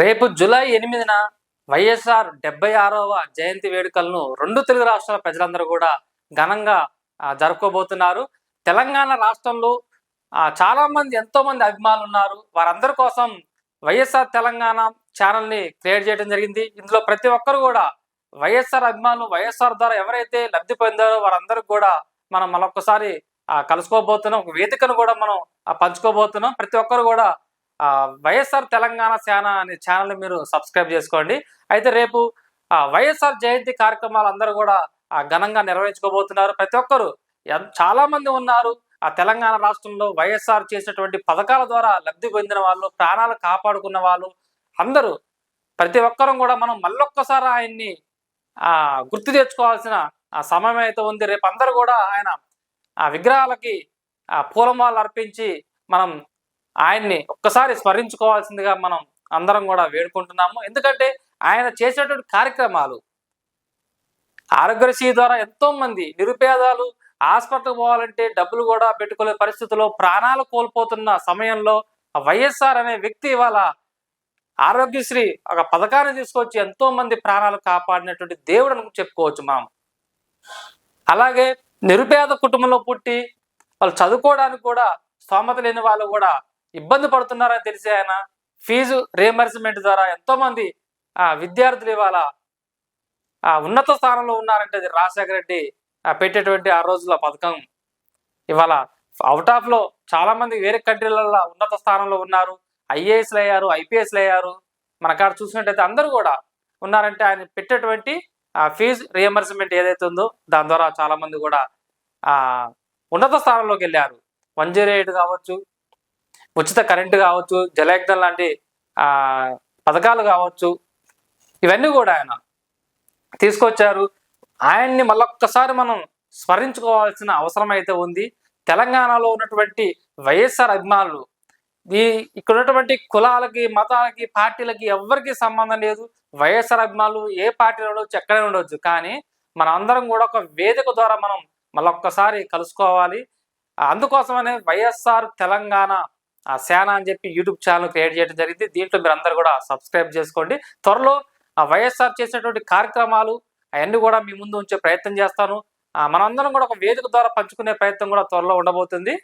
రేపు జూలై 8న వైఎస్ఆర్ 76వ జయంతి వేడుకలను రెండు తెలుగు రాష్ట్రాల ప్రజలందరూ కూడా ఘనంగా జరుపుకోబోతున్నారు. తెలంగాణ రాష్ట్రంలో చాలా మంది ఎంతో మంది అభిమానులు ఉన్నారు. వారందరి కోసం వైఎస్ఆర్ తెలంగాణ ఛానల్ని క్రియేట్ చేయడం జరిగింది. ఇందులో ప్రతి ఒక్కరు కూడా వైఎస్ఆర్ అభిమానులు, వైఎస్ఆర్ ద్వారా ఎవరైతే లబ్ధి పొందారో వారందరికి కూడా మనం మరొకసారి కలుసుకోబోతున్నాం. ఒక వేదికను కూడా మనం పంచుకోబోతున్నాం. ప్రతి ఒక్కరు కూడా వైఎస్ఆర్ తెలంగాణ సేన అనే ఛానల్ని మీరు సబ్స్క్రైబ్ చేసుకోండి. అయితే రేపు వైఎస్ఆర్ జయంతి కార్యక్రమాలు అందరూ కూడా ఘనంగా నిర్వహించుకోబోతున్నారు. ప్రతి ఒక్కరు చాలా మంది ఉన్నారు. తెలంగాణ రాష్ట్రంలో వైఎస్ఆర్ చేసినటువంటి పథకాల ద్వారా లబ్ధి పొందిన వాళ్ళు, ప్రాణాలు కాపాడుకున్న వాళ్ళు అందరూ, ప్రతి ఒక్కరూ కూడా మనం మళ్ళొక్కసారి ఆయన్ని గుర్తు తెచ్చుకోవాల్సిన సమయం అయితే ఉంది. రేపు అందరూ కూడా ఆయన విగ్రహాలకి పూలమాలలు అర్పించి మనం ఆయన్ని ఒక్కసారి స్మరించుకోవాల్సిందిగా మనం అందరం కూడా వేడుకుంటున్నాము. ఎందుకంటే ఆయన చేసేటువంటి కార్యక్రమాలు, ఆరోగ్యశ్రీ ద్వారా ఎంతో మంది నిరుపేదలు హాస్పిటల్కి పోవాలంటే డబ్బులు కూడా పెట్టుకునే పరిస్థితుల్లో ప్రాణాలు కోల్పోతున్న సమయంలో వైఎస్ఆర్ అనే వ్యక్తి ఇవాళ ఆరోగ్యశ్రీ ఒక పథకాన్ని తీసుకొచ్చి ఎంతో మంది ప్రాణాలు కాపాడినటువంటి దేవుడు అని చెప్పుకోవచ్చు మనం. అలాగే నిరుపేద కుటుంబంలో పుట్టి వాళ్ళు చదువుకోవడానికి కూడా స్తోమత లేని వాళ్ళు కూడా ఇబ్బంది పడుతున్నారని తెలిసి ఆయన ఫీజు రియంబర్స్మెంట్ ద్వారా ఎంతో మంది విద్యార్థులు ఇవాళ ఉన్నత స్థానంలో ఉన్నారంటే అది రాజశేఖర రెడ్డి పెట్టేటువంటి ఆ రోజుల పథకం. ఇవాళ అవుట్ ఆఫ్ లో చాలా మంది వేరే కంట్రీలలో ఉన్నత స్థానంలో ఉన్నారు. ఐఏఎస్లు అయ్యారు, ఐపీఎస్లు అయ్యారు. మన కాడ చూసినట్టయితే అందరూ కూడా ఉన్నారంటే ఆయన పెట్టేటువంటి ఫీజు రియంబర్స్మెంట్ ఏదైతే ఉందో దాని ద్వారా చాలా మంది కూడా ఉన్నత స్థానంలోకి వెళ్ళారు. 108 కావచ్చు, ఉచిత కరెంటు కావచ్చు, జలయజ్ఞం లాంటి పథకాలు కావచ్చు, ఇవన్నీ కూడా ఆయన తీసుకొచ్చారు. ఆయన్ని మళ్ళొక్కసారి మనం స్మరించుకోవాల్సిన అవసరం అయితే ఉంది. తెలంగాణలో ఉన్నటువంటి వైఎస్ఆర్ అభిమానులు ఇక్కడ ఉన్నటువంటి కులాలకి, మతాలకి, పార్టీలకి ఎవరికి సంబంధం లేదు. వైఎస్ఆర్ అభిమానులు ఏ పార్టీలో ఉండొచ్చు, ఎక్కడే ఉండొచ్చు. కానీ మన అందరం కూడా ఒక వేదిక ద్వారా మనం మళ్ళొక్కసారి కలుసుకోవాలి. అందుకోసమనే వైఎస్ఆర్ తెలంగాణ సేన అని చెప్పి యూట్యూబ్ ఛానల్ క్రియేట్ చేయడం జరిగింది. దీంట్లో మీరు అందరూ కూడా సబ్స్క్రైబ్ చేసుకోండి. త్వరలో వైఎస్ఆర్ చేసేటువంటి కార్యక్రమాలు అవన్నీ కూడా మీ ముందు ఉంచే ప్రయత్నం చేస్తాను. మనందరం కూడా ఒక వేదిక ద్వారా పంచుకునే ప్రయత్నం కూడా త్వరలో ఉండబోతుంది.